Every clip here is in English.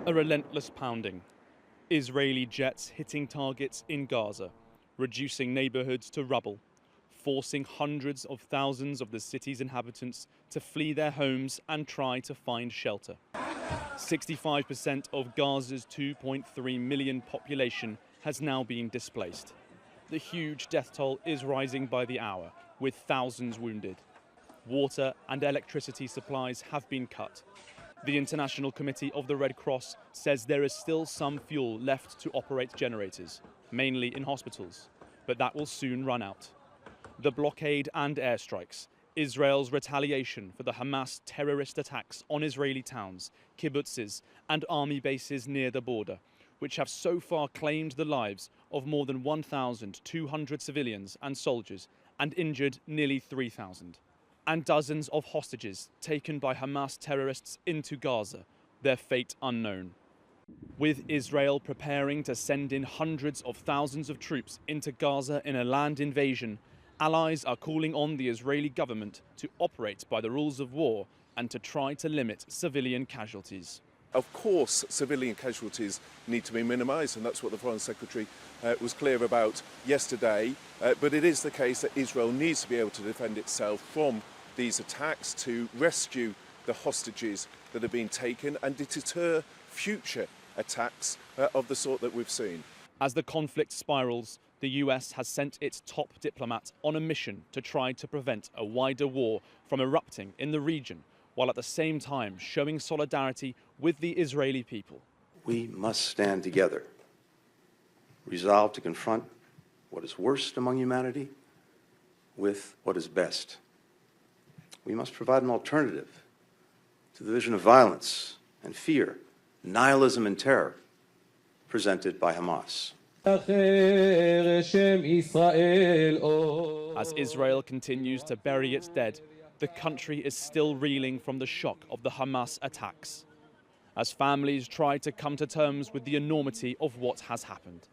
A relentless pounding. Israeli jets hitting targets in Gaza, reducing neighborhoods to rubble, forcing hundreds of thousands of the city's inhabitants to flee their homes and try to find shelter. 65% of Gaza's 2.3 million population has now been displaced. The huge death toll is rising by the hour, with thousands wounded. Water and electricity supplies have been cut. The International Committee of the Red Cross says there is still some fuel left to operate generators, mainly in hospitals, but that will soon run out. The blockade and airstrikes, Israel's retaliation for the Hamas terrorist attacks on Israeli towns, kibbutzes and army bases near the border, which have so far claimed the lives of more than 1,200 civilians and soldiers and injured nearly 3,000. And dozens of hostages taken by Hamas terrorists into Gaza, their fate unknown. With Israel preparing to send in hundreds of thousands of troops into Gaza in a land invasion, allies are calling on the Israeli government to operate by the rules of war and to try to limit civilian casualties. Of course, civilian casualties need to be minimised, and that's what the Foreign Secretary was clear about yesterday. But it is the case that Israel needs to be able to defend itself from these attacks, to rescue the hostages that have been taken and to deter future attacks of the sort that we've seen. As the conflict spirals, the US has sent its top diplomat on a mission to try to prevent a wider war from erupting in the region, while at the same time showing solidarity with the Israeli people. We must stand together, resolved to confront what is worst among humanity with what is best. We must provide an alternative to the vision of violence and fear, nihilism and terror presented by Hamas. As Israel continues to bury its dead, the country is still reeling from the shock of the Hamas attacks, as families try to come to terms with the enormity of what has happened.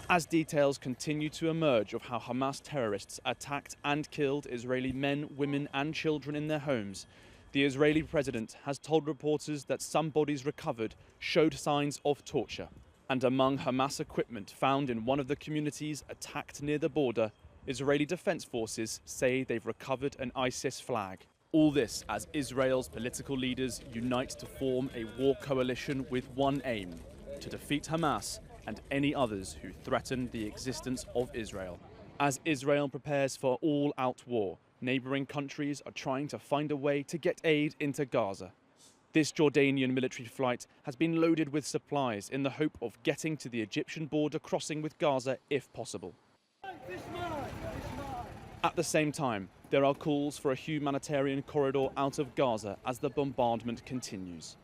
As details continue to emerge of how Hamas terrorists attacked and killed Israeli men, women and children in their homes, the Israeli president has told reporters that some bodies recovered showed signs of torture. And among Hamas equipment found in one of the communities attacked near the border, Israeli defense forces say they've recovered an ISIS flag. All this as Israel's political leaders unite to form a war coalition with one aim: to defeat Hamas and any others who threaten the existence of Israel. As Israel prepares for all-out war, neighboring countries are trying to find a way to get aid into Gaza. This Jordanian military flight has been loaded with supplies in the hope of getting to the Egyptian border crossing with Gaza if possible. At the same time, there are calls for a humanitarian corridor out of Gaza as the bombardment continues.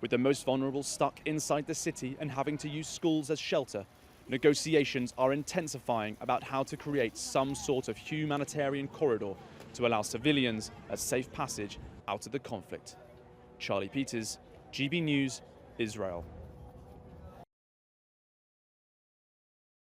With the most vulnerable stuck inside the city and having to use schools as shelter, negotiations are intensifying about how to create some sort of humanitarian corridor to allow civilians a safe passage out of the conflict. Charlie Peters, GB News, Israel.